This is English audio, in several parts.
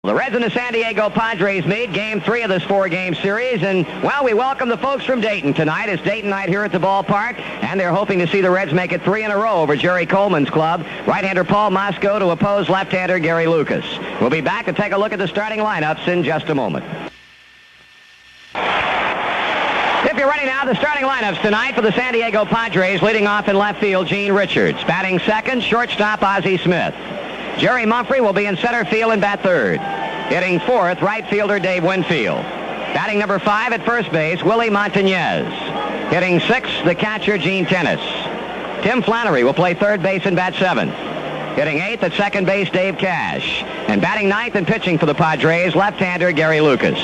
The Reds and the San Diego Padres meet Game 3 of this 4-game series, and, well, we welcome the folks from Dayton tonight. It's Dayton night here at the ballpark, and they're hoping to see the Reds make it 3 in a row over Jerry Coleman's club. Right-hander Paul Mosco to oppose left-hander Gary Lucas. We'll be back to take a look at the starting lineups in just a moment. If you're ready now, the starting lineups tonight for the San Diego Padres. Leading off in left field, Gene Richards. Batting second, shortstop Ozzie Smith. Jerry Mumphrey will be in center field and bat third. Hitting fourth, right fielder Dave Winfield. Batting number 5 at first base, Willie Montañez. Hitting sixth, the catcher Gene Tennis. Tim Flannery will play third base and bat seventh. Hitting eighth at second base, Dave Cash. And batting ninth and pitching for the Padres, left-hander Gary Lucas.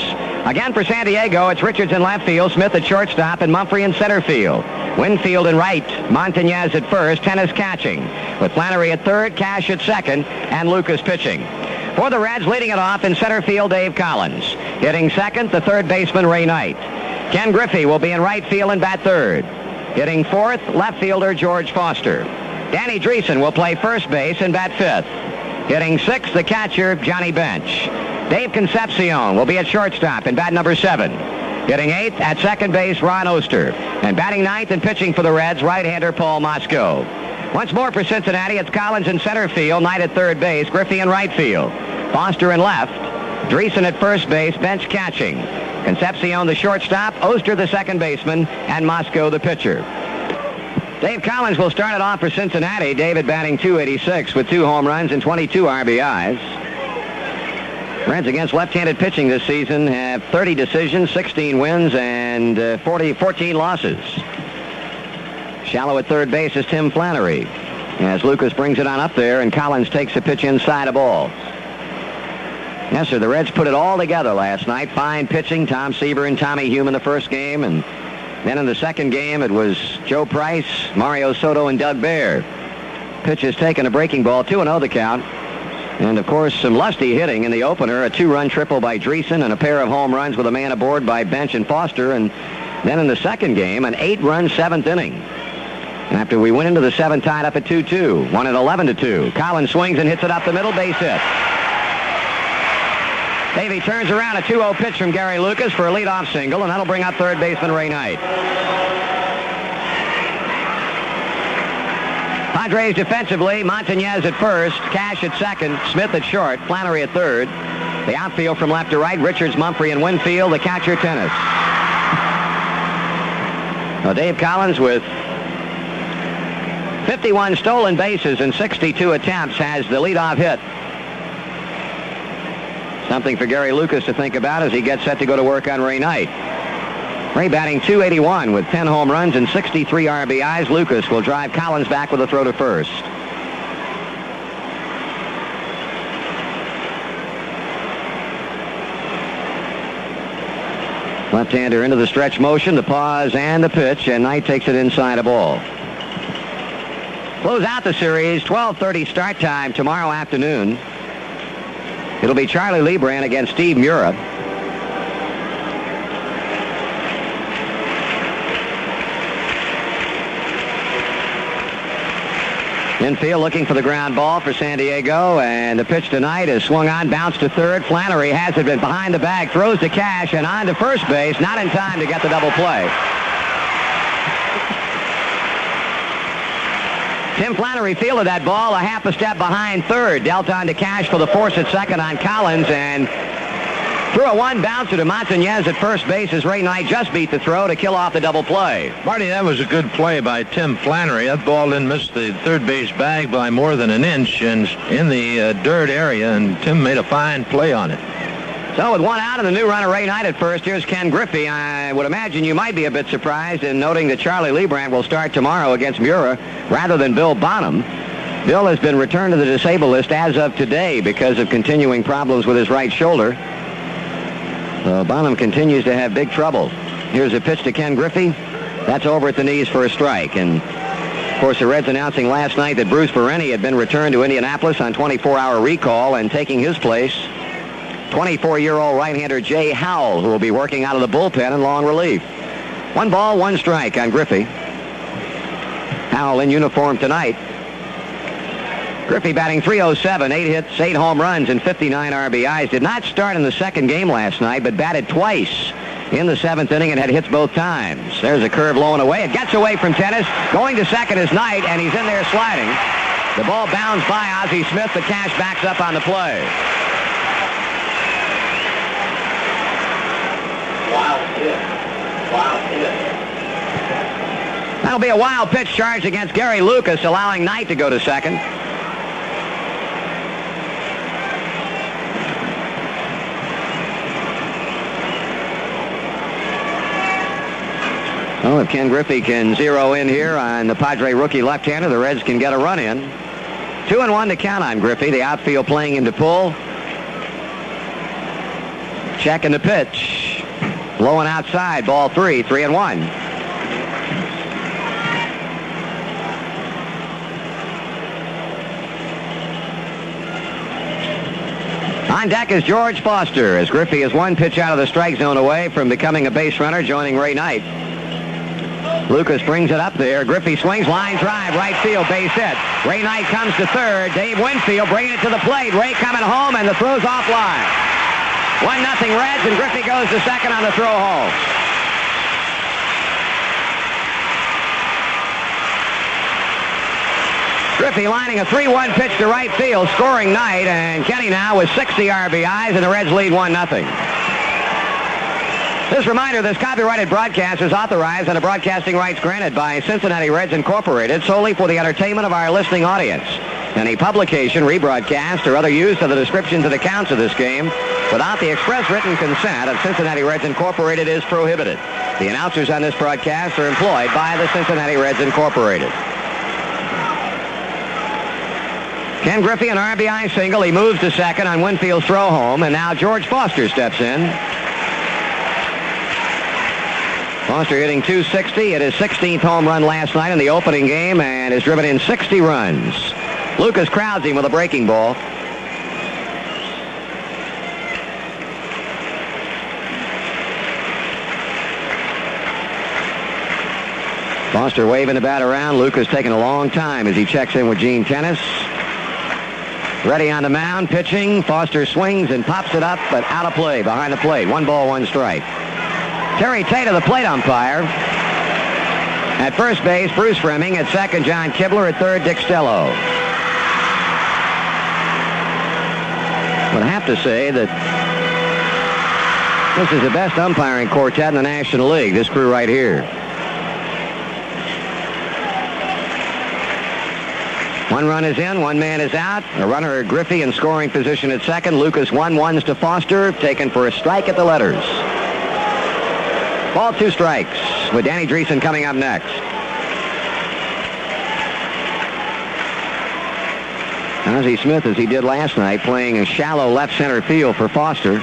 Again for San Diego, it's Richards in left field, Smith at shortstop, and Mumphrey in center field. Winfield in right, Montañez at first, Tennis catching. With Flannery at third, Cash at second, and Lucas pitching. For the Reds, leading it off in center field, Dave Collins. Hitting second, the third baseman, Ray Knight. Ken Griffey will be in right field and bat third. Hitting fourth, left fielder George Foster. Danny Dreesen will play first base and bat fifth. Hitting sixth, the catcher Johnny Bench. Dave Concepcion will be at shortstop and bat number 7. Hitting eighth at second base, Ron Oster. And batting ninth and pitching for the Reds, right-hander Paul Mosco. Once more for Cincinnati, it's Collins in center field, Knight at third base, Griffey in right field. Foster in left, Dreesen at first base, Bench catching. Concepcion the shortstop, Oster the second baseman, and Mosco the pitcher. Dave Collins will start it off for Cincinnati. David batting .286 with 2 home runs and 22 RBIs. Reds against left-handed pitching this season have 30 decisions, 16 wins, and 14 losses. Shallow at third base is Tim Flannery, as Lucas brings it on up there, and Collins takes a pitch inside a ball. Yes, sir, the Reds put it all together last night. Fine pitching, Tom Seaver and Tommy Hume in the first game, and then in the second game it was Joe Price, Mario Soto, and Doug Baer. Pitches taken, a breaking ball, 2-0 the count. And, of course, some lusty hitting in the opener, a 2-run triple by Dreesen and a pair of home runs with a man aboard by Bench and Foster. And then in the second game, an 8-run 7th inning. After we went into the 7th, tied up at 2-2, won at 11-2. Collins swings and hits it up the middle, base hit. Davey turns around, a 2-0 pitch from Gary Lucas for a leadoff single, and that'll bring up third baseman Ray Knight. Padres defensively, Montañez at first, Cash at second, Smith at short, Flannery at third. The outfield from left to right, Richards, Mumphrey, and Winfield. The catcher, Tennis. Well, Dave Collins with 51 stolen bases and 62 attempts has the leadoff hit. Something for Gary Lucas to think about as he gets set to go to work on Ray Knight. Ray batting .281 with 10 home runs and 63 RBIs. Lucas will drive Collins back with a throw to first. Left-hander into the stretch motion, the pause and the pitch, and Knight takes it inside a ball. Close out the series, 12:30 start time tomorrow afternoon. It'll be Charlie Lebrand against Steve Mura. Infield looking for the ground ball for San Diego, and the pitch tonight is swung on, bounced to third. Flannery has it, been behind the bag, throws to Cash, and on to first base, not in time to get the double play. Tim Flannery fielded that ball a half a step behind third, dealt on to Cash for the force at second on Collins, and threw a one-bouncer to Montañez at first base as Ray Knight just beat the throw to kill off the double play. Marty, that was a good play by Tim Flannery. That ball didn't miss the third base bag by more than an inch and in the dirt area, and Tim made a fine play on it. So with one out and the new runner Ray Knight at first, here's Ken Griffey. I would imagine you might be a bit surprised in noting that Charlie Lebrand will start tomorrow against Mura rather than Bill Bonham. Bill has been returned to the disabled list as of today because of continuing problems with his right shoulder. Bonham continues to have big trouble. Here's a pitch to Ken Griffey. That's over at the knees for a strike. And, of course, the Reds announcing last night that Bruce Bereni had been returned to Indianapolis on 24-hour recall, and taking his place, 24-year-old right-hander Jay Howell, who will be working out of the bullpen in long relief. 1 ball, 1 strike on Griffey. Howell in uniform tonight. Griffey batting .307, 8 hits, 8 home runs, and 59 RBIs. Did not start in the second game last night, but batted twice in the 7th inning and had hits both times. There's a curve low and away. It gets away from Tennis. Going to second is Knight, and he's in there sliding. The ball bounds by Ozzie Smith, but Cash backs up on the play. Wild hit. That'll be a wild pitch charged against Gary Lucas, allowing Knight to go to second. Well, if Ken Griffey can zero in here on the Padre rookie left-hander, the Reds can get a run in. 2-1 to count on Griffey. The outfield playing him to pull. Checking the pitch. Low and outside. Ball 3. 3-1. On deck is George Foster as Griffey is one pitch out of the strike zone away from becoming a base runner, joining Ray Knight. Lucas brings it up there. Griffey swings, line drive, right field, base hit. Ray Knight comes to third. Dave Winfield bringing it to the plate. Ray coming home, and the throw's offline. 1-0 Reds, and Griffey goes to second on the throw home. Griffey lining a 3-1 pitch to right field, scoring Knight, and Kenny now with 60 RBIs, and the Reds lead 1-0. This reminder, this copyrighted broadcast is authorized under broadcasting rights granted by Cincinnati Reds Incorporated solely for the entertainment of our listening audience. Any publication, rebroadcast, or other use of the descriptions and accounts of this game without the express written consent of Cincinnati Reds Incorporated is prohibited. The announcers on this broadcast are employed by the Cincinnati Reds Incorporated. Ken Griffey, an RBI single. He moves to second on Winfield's throw home, and now George Foster steps in. Foster hitting .260 at his 16th home run last night in the opening game and has driven in 60 runs. Lucas crowds him with a breaking ball. Foster waving the bat around. Lucas taking a long time as he checks in with Gene Tennis. Ready on the mound, pitching. Foster swings and pops it up, but out of play, behind the plate. 1 ball, 1 strike. Terry Tate, the plate umpire. At first base, Bruce Fremming. At second, John Kibler. At third, Dick Stello. Would have to say that this is the best umpiring quartet in the National League, this crew right here. 1 run is in, 1 man is out. A runner, Griffey, in scoring position at second. Lucas 1-1s to Foster, taken for a strike at the letters. Ball 2 strikes, with Danny Dreesen coming up next. Ozzie Smith, as he did last night, playing a shallow left center field for Foster.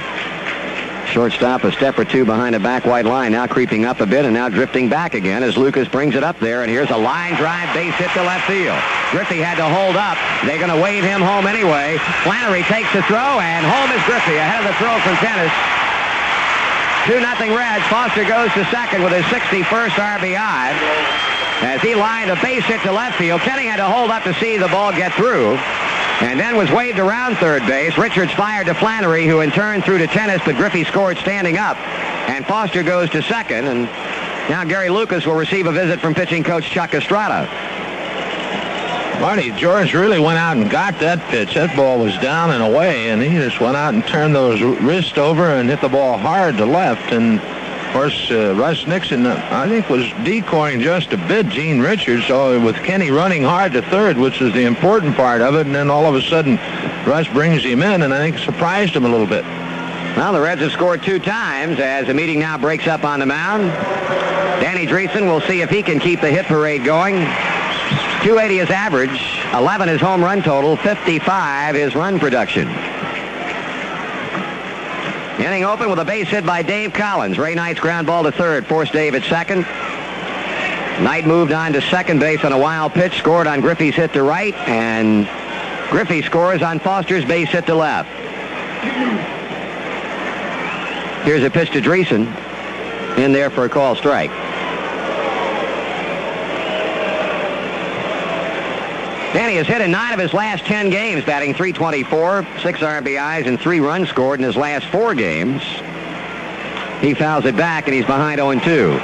Shortstop a step or two behind the back white line, now creeping up a bit and now drifting back again as Lucas brings it up there, and here's a line drive base hit to left field. Griffey had to hold up. They're going to wave him home anyway. Flannery takes the throw, and home is Griffey ahead of the throw from Tennis. 2-0 Reds. Foster goes to second with his 61st RBI. As he lined a base hit to left field, Kenny had to hold up to see the ball get through, and then was waved around third base. Richards fired to Flannery, who in turn threw to Tennis, but Griffey scored standing up. And Foster goes to second, and now Gary Lucas will receive a visit from pitching coach Chuck Estrada. Marty, George really went out and got that pitch. That ball was down and away, and he just went out and turned those wrists over and hit the ball hard to left. And, of course, Russ Nixon, I think, was decoying just a bit Gene Richards, so with Kenny running hard to third, which is the important part of it, and then all of a sudden Russ brings him in, and I think surprised him a little bit. Well, the Reds have scored 2 times as the meeting now breaks up on the mound. Danny Dreesen will see if he can keep the hit parade going. 280 is average, 11 is home run total, 55 is run production. Inning open with a base hit by Dave Collins. Ray Knight's ground ball to third forced Dave at second. Knight moved on to second base on a wild pitch, scored on Griffey's hit to right, and Griffey scores on Foster's base hit to left. Here's a pitch to Dreesen, in there for a call strike. Danny has hit in 9 of his last 10 games, batting .324, 6 RBIs, and 3 runs scored in his last 4 games. He fouls it back, and he's behind 0-2.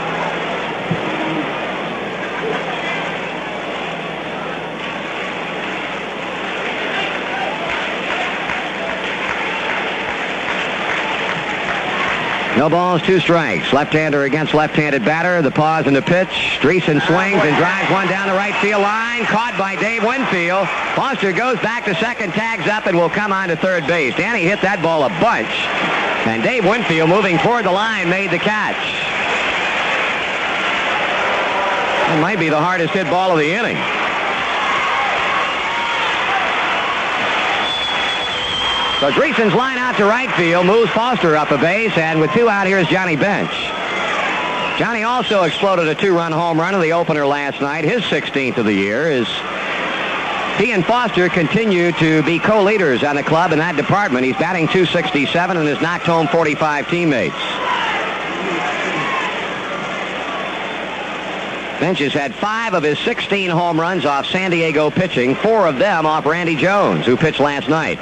No balls, 2 strikes. Left-hander against left-handed batter. The pause and the pitch. Dreesen swings and drives one down the right field line. Caught by Dave Winfield. Foster goes back to second, tags up, and will come on to third base. Danny hit that ball a bunch. And Dave Winfield, moving toward the line, made the catch. It might be the hardest hit ball of the inning. So Dreesen's line out to right field, moves Foster up a base, and with 2 out, here's Johnny Bench. Johnny also exploded a 2-run home run in the opener last night, his 16th of the year. He and Foster continue to be co-leaders on the club in that department. He's batting .267 and has knocked home 45 teammates. Bench has had 5 of his 16 home runs off San Diego pitching, 4 of them off Randy Jones, who pitched last night.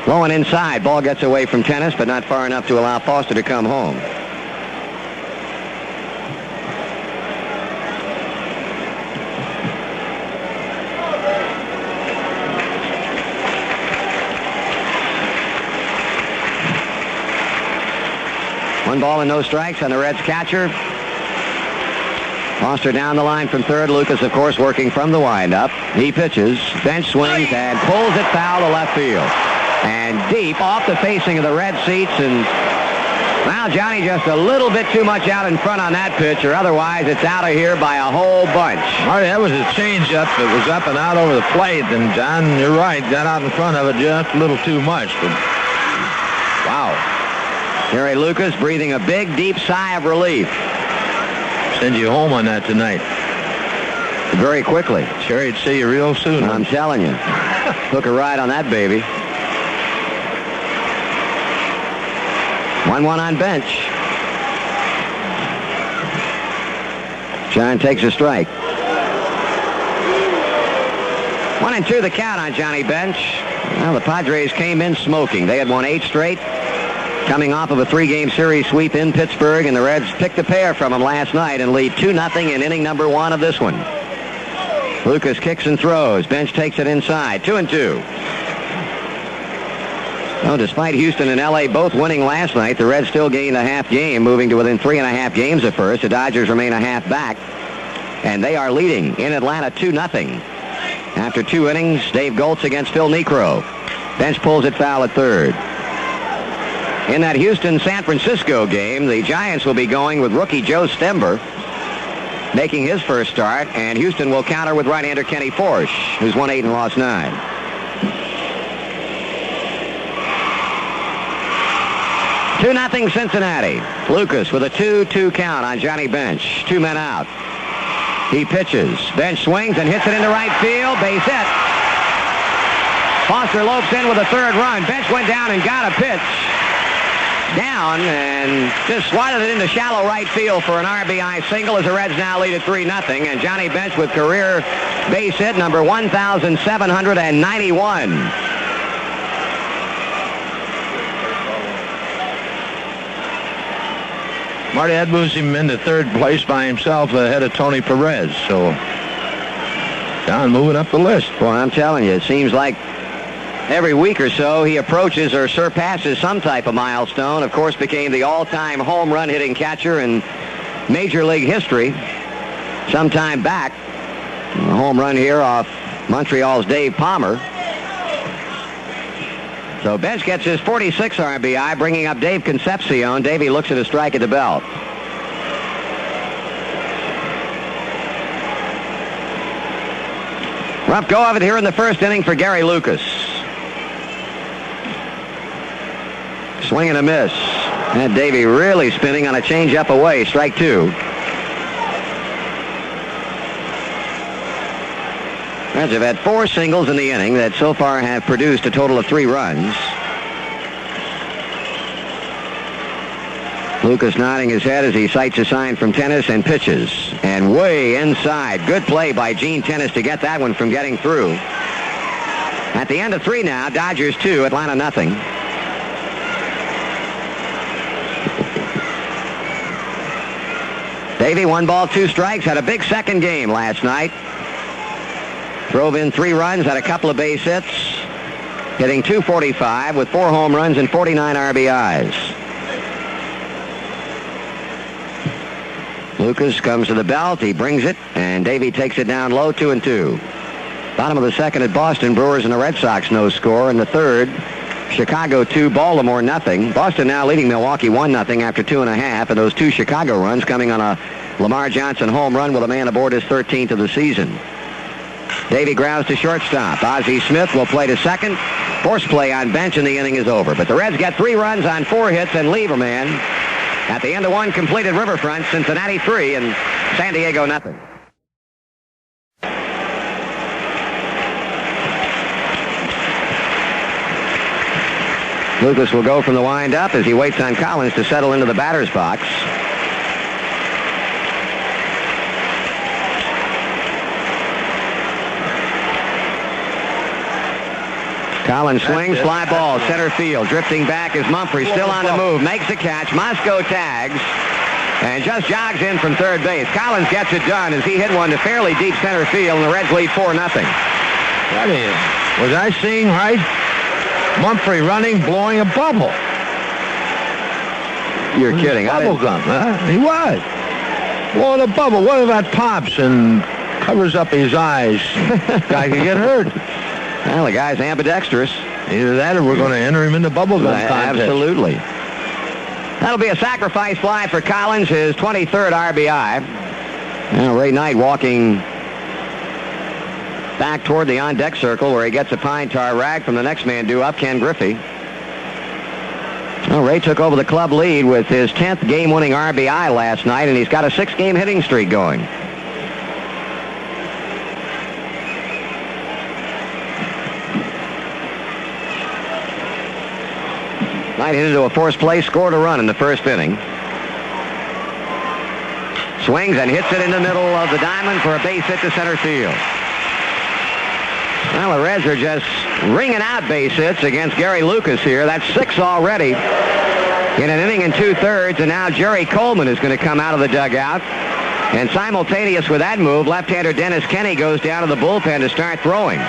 Low and inside. Ball gets away from Tennis, but not far enough to allow Foster to come home. One ball and no strikes on the Reds catcher. Foster down the line from third. Lucas, of course, working from the windup. He pitches. Bench swings and pulls it foul to left field. And deep off the facing of the red seats, and now Johnny just a little bit too much out in front on that pitch, or otherwise it's out of here by a whole bunch. Marty, that was a changeup that was up and out over the plate, and John, you're right, got out in front of it just a little too much. But wow. Gary Lucas breathing a big, deep sigh of relief. Send you home on that tonight. Very quickly. Sure, he'd see you real soon. I'm telling you. Took a ride on that baby. 1-1 on Bench. John takes a strike. 1-2 the count on Johnny Bench. Well, the Padres came in smoking. They had won 8 straight, coming off of a 3-game series sweep in Pittsburgh, and the Reds picked a pair from them last night and lead 2-0 in inning number 1 of this one. Lucas kicks and throws. Bench takes it inside. 2-2. Well, despite Houston and L.A. both winning last night, the Reds still gained a half game, moving to within 3.5 games of first. The Dodgers remain a half back, and they are leading in Atlanta 2-0. After 2 innings, Dave Goltz against Phil Niekro. Bench pulls it foul at third. In that Houston-San Francisco game, the Giants will be going with rookie Joe Stember, making his first start, and Houston will counter with right-hander Kenny Forsch, who's won 8 and lost 9. 2-0 Cincinnati. Lucas with a 2-2 count on Johnny Bench. 2 men out. He pitches. Bench swings and hits it into right field. Base hit. Foster lopes in with a 3rd run. Bench went down and got a pitch down and just swatted it into shallow right field for an RBI single as the Reds now lead at 3-0. And Johnny Bench with career base hit number 1,791. Marty, that moves him into 3rd place by himself ahead of Tony Perez. So, John moving up the list. Well, I'm telling you, it seems like every week or so he approaches or surpasses some type of milestone. Of course, became the all-time home run hitting catcher in Major League history sometime back. A home run here off Montreal's Dave Palmer. So Bench gets his 46 RBI, bringing up Dave Concepcion. Davey looks at a strike at the belt. Rough go of it here in the first inning for Gary Lucas. Swing and a miss. And Davey really spinning on a changeup away. Strike 2. Reds have had 4 singles in the inning that so far have produced a total of 3 runs. Lucas nodding his head as he sights a sign from Tennis and pitches. And way inside. Good play by Gene Tennis to get that one from getting through. At the end of 3 now, Dodgers 2, Atlanta nothing. Davey, 1 ball, 2 strikes, had a big second game last night. Drove in 3 runs, had a couple of base hits, hitting .245 with 4 home runs and 49 RBIs. Lucas comes to the belt, he brings it, and Davey takes it down low, 2-2. Bottom of the second at Boston, Brewers and the Red Sox no score. In the third, Chicago 2, Baltimore nothing. Boston now leading Milwaukee 1-0 after 2.5, and those 2 Chicago runs coming on a Lamar Johnson home run with a man aboard his 13th of the season. Davey grounds to shortstop. Ozzie Smith will play to second. Force play on bench, and the inning is over. But the Reds get 3 runs on 4 hits and leave a man. At the end of 1 completed Riverfront, Cincinnati 3 and San Diego nothing. Lucas will go from the windup as he waits on Collins to settle into the batter's box. Collins swings, fly ball, center field. Drifting back is Mumphrey, still on the move. Makes a catch. Mosco tags and just jogs in from third base. Collins gets it done as he hit one to fairly deep center field, and the Reds lead 4-0. That is. Was I seeing right? Mumphrey running, blowing a bubble. You're kidding. Bubble gum, huh? He was. Blowing a bubble. What if that pops and covers up his eyes? Guy could get hurt. Well, the guy's ambidextrous. Either that or we're going to enter him in the bubble gum contest. Absolutely. That'll be a sacrifice fly for Collins, his 23rd RBI. Now, Ray Knight walking back toward the on-deck circle where he gets a pine tar rag from the next man due up, Ken Griffey. Well, Ray took over the club lead with his 10th game-winning RBI last night, and he's got a 6-game hitting streak going. Knight hit into a forced play, scored a run in the first inning. Swings and hits it in the middle of the diamond for a base hit to center field. Well, the Reds are just ringing out base hits against Gary Lucas here. That's 6 already in an inning and 2/3, and now Jerry Coleman is going to come out of the dugout. And simultaneous with that move, left-hander Dennis Kenny goes down to the bullpen to start throwing.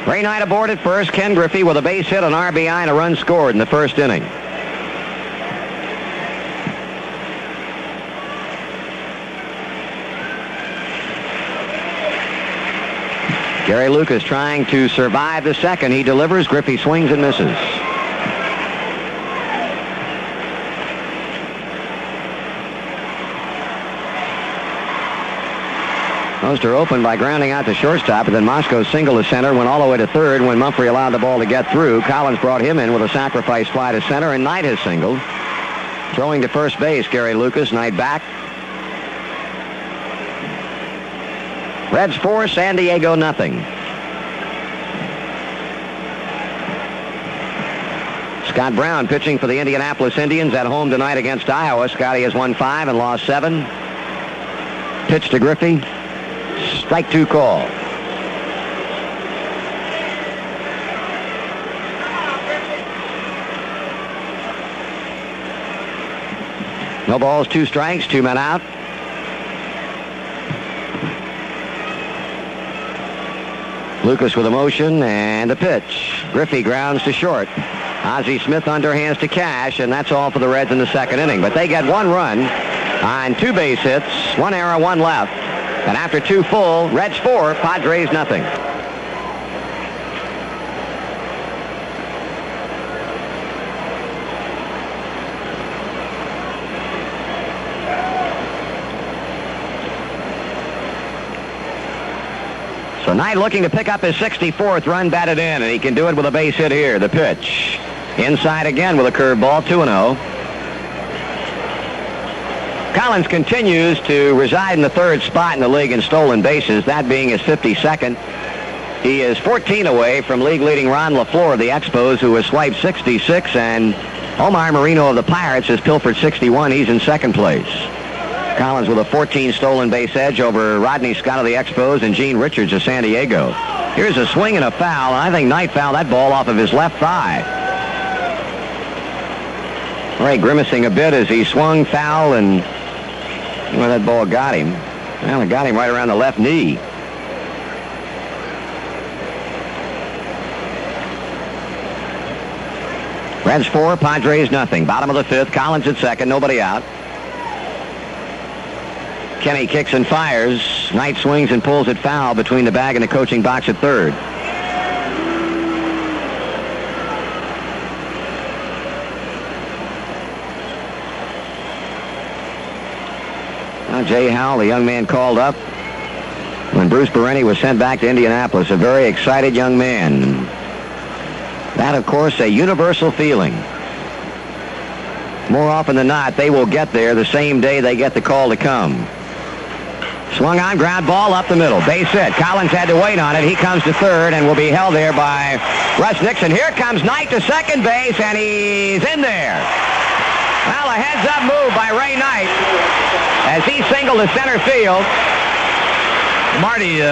Ray Knight aboard at first. Ken Griffey with a base hit, an RBI, and a run scored in the first inning. Gary Lucas trying to survive the second. He delivers. Griffey swings and misses. Oster opened by grounding out to shortstop, and then Mosco singled to center, went all the way to third when Mumphrey allowed the ball to get through. Collins brought him in with a sacrifice fly to center, and Knight has singled. Throwing to first base, Gary Lucas. Knight back. Reds 4, San Diego nothing. Scott Brown pitching for the Indianapolis Indians at home tonight against Iowa. Scotty has won 5 and lost 7. Pitch to Griffey. Strike 2 call. No balls, 2 strikes, 2 men out. Lucas with a motion and a pitch. Griffey grounds to short. Ozzie Smith underhands to Cash, and that's all for the Reds in the second inning. But they get 1 run on 2 base hits, 1 error, 1 left. And after 2 full, Reds 4, Padres nothing. So Knight looking to pick up his 64th run batted in, and he can do it with a base hit here. The pitch. Inside again with a curveball, 2-0. Collins continues to reside in the 3rd spot in the league in stolen bases, that being his 52nd. He is 14 away from league-leading Ron LaFleur of the Expos, who has swiped 66, and Omar Marino of the Pirates has pilfered 61. He's in second place. Collins with a 14 stolen base edge over Rodney Scott of the Expos and Gene Richards of San Diego. Here's a swing and a foul. I think Knight fouled that ball off of his left thigh. Ray grimacing a bit as he swung foul, and well, that ball got him. Well, it got him right around the left knee. Reds 4, Padres nothing. Bottom of the fifth. Collins at second. Nobody out. Kenny kicks and fires. Knight swings and pulls it foul between the bag and the coaching box at third. Now Jay Howell, the young man called up when Bruce Bereni was sent back to Indianapolis, a very excited young man. That, of course, a universal feeling. More often than not, they will get there the same day they get the call to come. Swung on, ground ball up the middle. Base hit. Collins had to wait on it. He comes to third and will be held there by Russ Nixon. Here comes Knight to second base, and he's in there. Well, a heads-up move by Ray Knight as he singled to center field. Marty,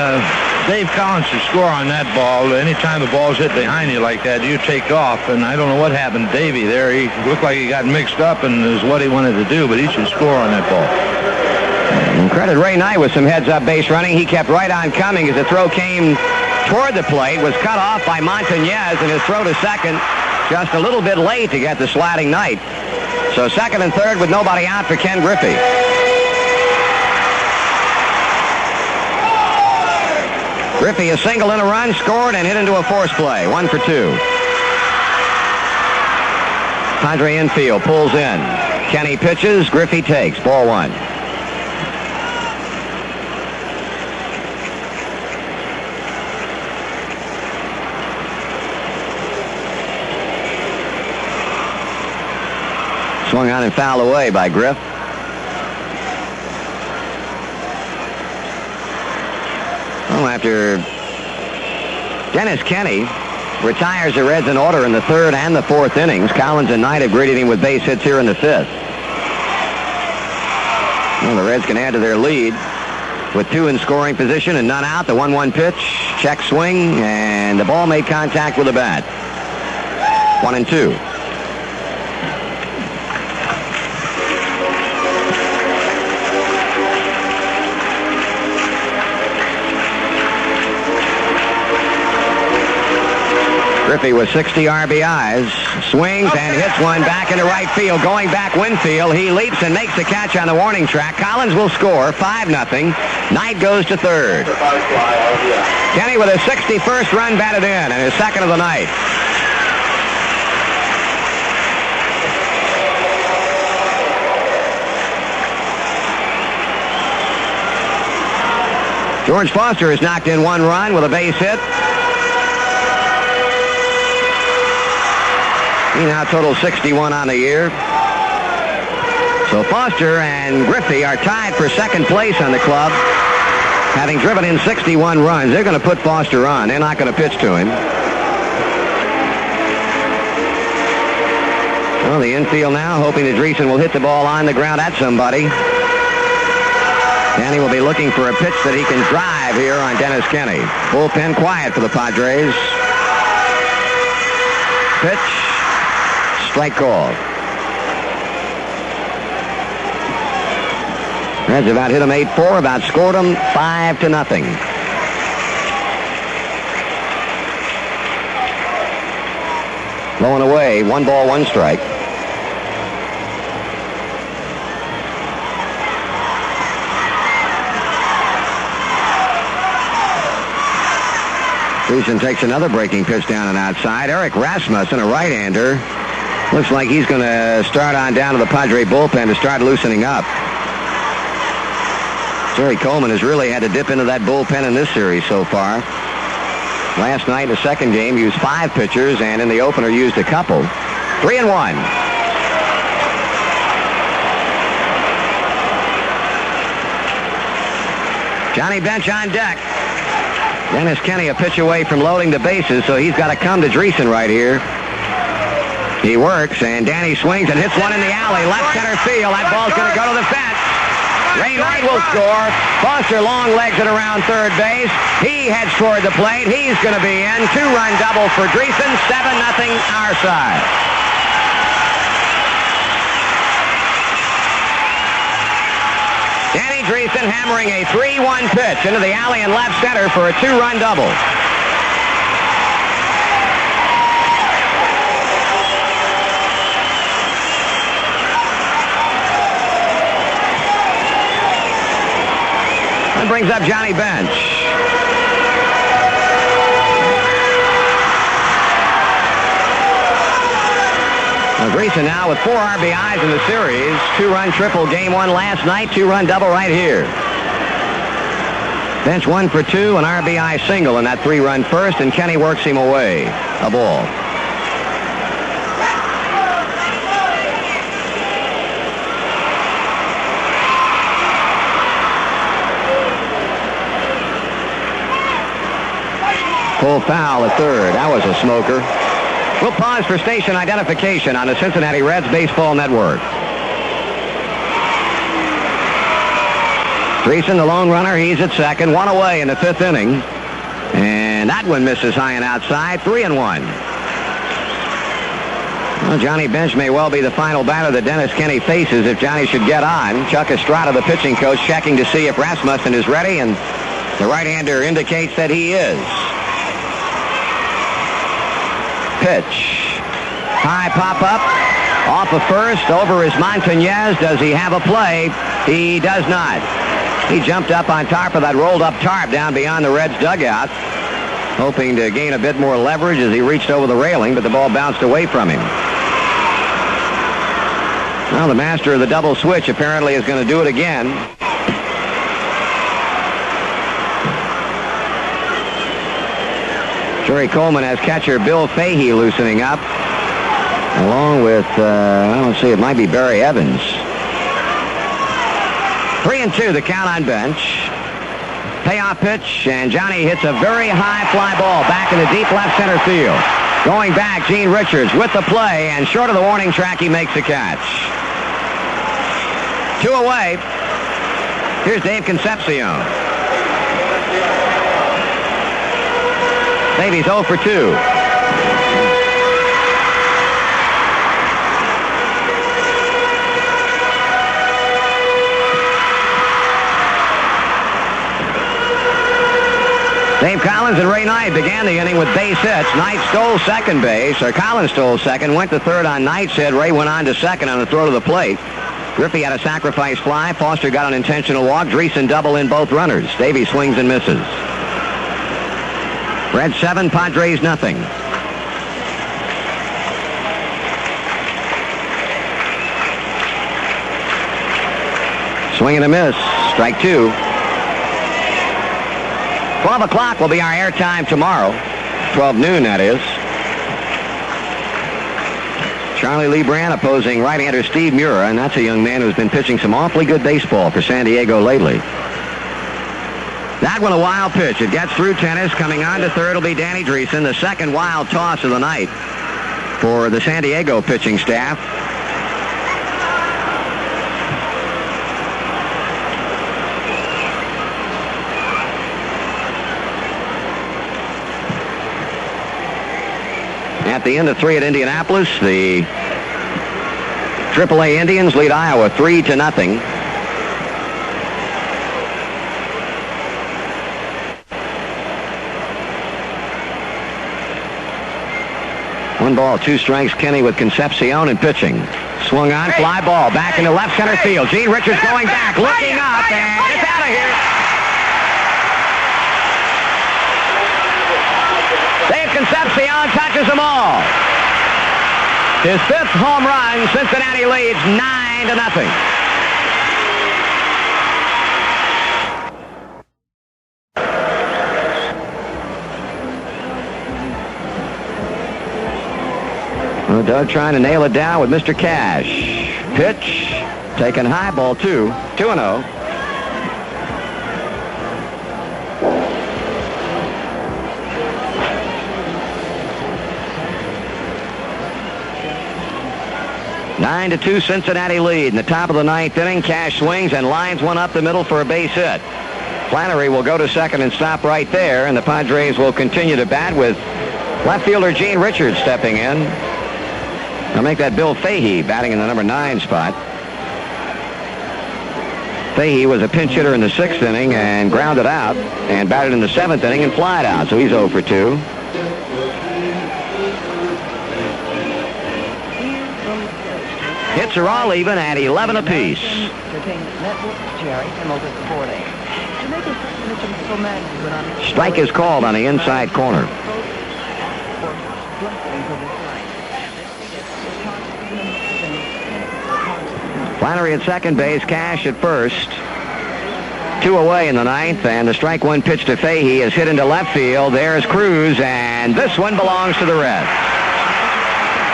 Dave Collins should score on that ball. Anytime the ball's hit behind you like that, you take off. And I don't know what happened to Davey there. He looked like he got mixed up and is what he wanted to do, but he should score on that ball. And credit Ray Knight with some heads-up base running. He kept right on coming as the throw came toward the plate, was cut off by Montañez, and his throw to second just a little bit late to get the sliding Knight. So second and third with nobody out for Ken Griffey. Griffey a single and a run, scored and hit into a force play. 1 for 2. Padre infield pulls in. Kenny pitches. Griffey takes. Ball 1. Swung on and fouled away by Griff. Well, after Dennis Kenny retires the Reds in order in the third and the fourth innings, Collins and Knight have greeted him with base hits here in the fifth. Well, the Reds can add to their lead with 2 in scoring position and none out. The 1-1 pitch, check swing, and the ball made contact with the bat. 1-2. Griffey with 60 RBIs, swings and hits one back into right field. Going back Winfield, he leaps and makes the catch on the warning track. Collins will score 5-0. Knight goes to third. Kenny with his 61st run batted in and his second of the night. George Foster has knocked in 1 run with a base hit. He now totals 61 on the year. So Foster and Griffey are tied for second place on the club, having driven in 61 runs. They're going to put Foster on. They're not going to pitch to him. Well, the infield now hoping that Dreesen will hit the ball on the ground at somebody. And he will be looking for a pitch that he can drive here on Dennis Kenny. Bullpen quiet for the Padres. Pitch. Strike call. Reds about hit him 8-4, about scored him 5-0. Low and away, 1 ball, 1 strike. Dreesen takes another breaking pitch down and outside. Eric Rasmussen, a right-hander, looks like he's going to start on down to the Padre bullpen to start loosening up. Jerry Coleman has really had to dip into that bullpen in this series so far. Last night in the second game used 5 pitchers, and in the opener used a couple. 3-1. Johnny Bench on deck. Dennis Kenny a pitch away from loading the bases, so he's got to come to Dreesen right here. He works, and Danny swings and hits one in the alley. Left center field. That ball's going to go to the fence. Ray Knight will score. Foster long legs it around third base. He heads toward the plate. He's going to be in. 2-run double for Dreesen. 7-0 our side. Danny Dreesen hammering a 3-1 pitch into the alley in left center for a 2-run double. That brings up Johnny Bench. Well, Dreesen now with 4 RBIs in the series. 2-run triple game 1 last night. 2-run double right here. Bench 1 for 2, an RBI single in that 3-run first, and Kenny works him away. A ball. Full foul at third. That was a smoker. We'll pause for station identification on the Cincinnati Reds Baseball Network. Dreesen, the lone runner, he's at second. 1 away in the 5th inning. And that one misses high and outside. 3-1. Well, Johnny Bench may well be the final batter that Dennis Kenny faces if Johnny should get on. Chuck Estrada, the pitching coach, checking to see if Rasmussen is ready, and the right-hander indicates that he is. Pitch. High pop-up. Off of first. Over is Montañez. Does he have a play? He does not. He jumped up on top of that rolled-up tarp down beyond the Reds' dugout, hoping to gain a bit more leverage as he reached over the railing, but the ball bounced away from him. Well, the master of the double switch apparently is going to do it again. Jerry Coleman has catcher Bill Fahey loosening up, along with, let's see, it might be Barry Evans. 3-2, the count on Bench. Payoff pitch, and Johnny hits a very high fly ball back in the deep left center field. Going back, Gene Richards with the play, and short of the warning track, he makes the catch. 2 away. Here's Dave Concepcion. Davies 0 for 2. Dave Collins and Ray Knight began the inning with base hits. Knight stole second base, or Collins stole second, went to third on Knight's hit. Ray went on to second on a throw to the plate. Griffey had a sacrifice fly. Foster got an intentional walk. Dreesen double in both runners. Davies swings and misses. Reds 7, Padres nothing. Swing and a miss. Strike 2. 12 o'clock will be our airtime tomorrow. 12 noon, that is. Charlie Lee Brand opposing right-hander Steve Mura, and that's a young man who's been pitching some awfully good baseball for San Diego lately. That one a wild pitch. It gets through tennis. Coming on to third will be Danny Dreesen, the second wild toss of the night for the San Diego pitching staff. At the end of 3 at Indianapolis, the AAA Indians lead Iowa 3-0. One ball, 2 strikes. Kenny with Concepcion and pitching. Swung on, fly ball back into left center field. Gene Richards going back, looking up, and it's out of here. Dave Concepcion touches them all. His 5th home run. Cincinnati leads 9-0. Well, Doug trying to nail it down with Mr. Cash. Pitch, taken high, ball 2. 2-0. 9-2 Cincinnati lead. In the top of the ninth inning, Cash swings and lines one up the middle for a base hit. Flannery will go to second and stop right there, and the Padres will continue to bat with left fielder Gene Richards stepping in. I'll make that Bill Fahey batting in the number 9 spot. Fahey was a pinch hitter in the 6th inning and grounded out and batted in the 7th inning and flied out, so he's 0 for 2. Hits are all even at 11 apiece. Strike is called on the inside corner. Flannery at second base, Cash at first. 2 away in the ninth, and the strike one pitch to Fahey is hit into left field. There's Cruz, and this one belongs to the Reds.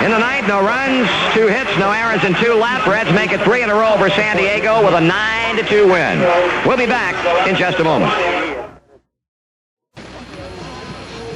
In the ninth, no runs, 2 hits, no errors, and 2 left. Reds make it 3 in a row over San Diego with a 9-2 win. We'll be back in just a moment.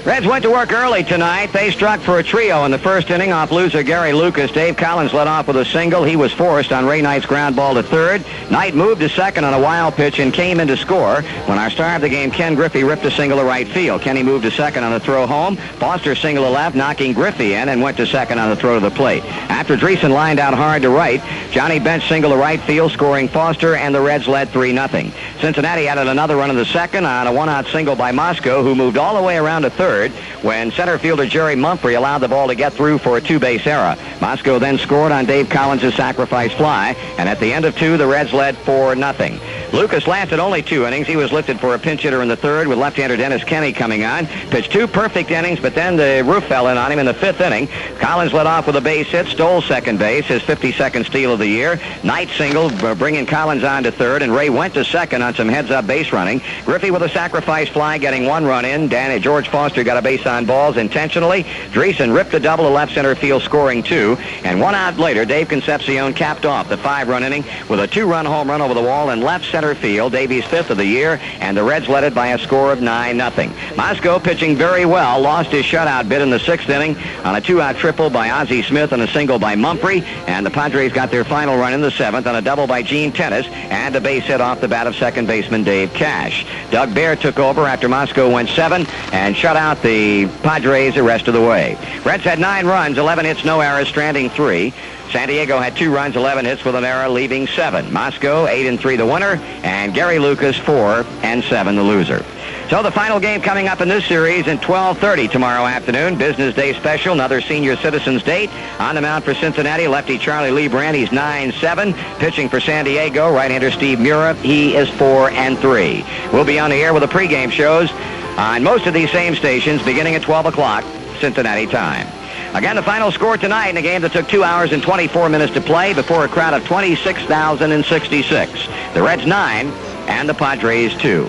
Reds went to work early tonight. They struck for a trio in the first inning off loser Gary Lucas. Dave Collins led off with a single. He was forced on Ray Knight's ground ball to third. Knight moved to second on a wild pitch and came in to score when our star of the game, Ken Griffey, ripped a single to right field. Kenny moved to second on a throw home. Foster single to left, knocking Griffey in, and went to second on the throw to the plate. After Dreesen lined out hard to right, Johnny Bench single to right field, scoring Foster, and the Reds led 3-0. Cincinnati added another run in the second on a one-out single by Moscow, who moved all the way around to third when center fielder Jerry Mumphrey allowed the ball to get through for a 2-base error. Moscow then scored on Dave Collins' sacrifice fly, and at the end of 2, the Reds led 4-0. Lucas lasted only 2 innings. He was lifted for a pinch hitter in the third with left-hander Dennis Kenny coming on. Pitched 2 perfect innings, but then the roof fell in on him in the 5th inning. Collins led off with a base hit, stole second base, his 52nd steal of the year. Knight singled, bringing Collins on to third, and Ray went to second on some heads-up base running. Griffey with a sacrifice fly, getting 1 run in. George Foster got a base on balls intentionally. Dreesen ripped a double to left center field, scoring 2. And 1 out later, Dave Concepcion capped off the 5-run inning with a 2-run home run over the wall in left center field, Davies' 5th of the year, and the Reds led it by a score of 9-0. Moscow pitching very well, lost his shutout bid in the 6th inning on a 2-out triple by Ozzie Smith and a single by Mumphrey, and the Padres got their final run in the 7th on a double by Gene Tennis and a base hit off the bat of second baseman Dave Cash. Doug Baer took over after Moscow went 7 and shut out the Padres the rest of the way. Reds had 9 runs, 11 hits, no errors, stranding 3. San Diego had 2 runs, 11 hits with an error, leaving 7. Moscow 8-3 the winner, and Gary Lucas 4-7 the loser. So the final game coming up in this series at 12:30 tomorrow afternoon. Business Day special, another senior citizens date. On the mound for Cincinnati, lefty Charlie Lee Brandt. He's 9-7. Pitching for San Diego, right-hander Steve Mura. He is 4-3. We'll be on the air with the pregame shows on most of these same stations beginning at 12 o'clock Cincinnati time. Again, the final score tonight in a game that took 2 hours and 24 minutes to play before a crowd of 26,066. The Reds 9 and the Padres 2.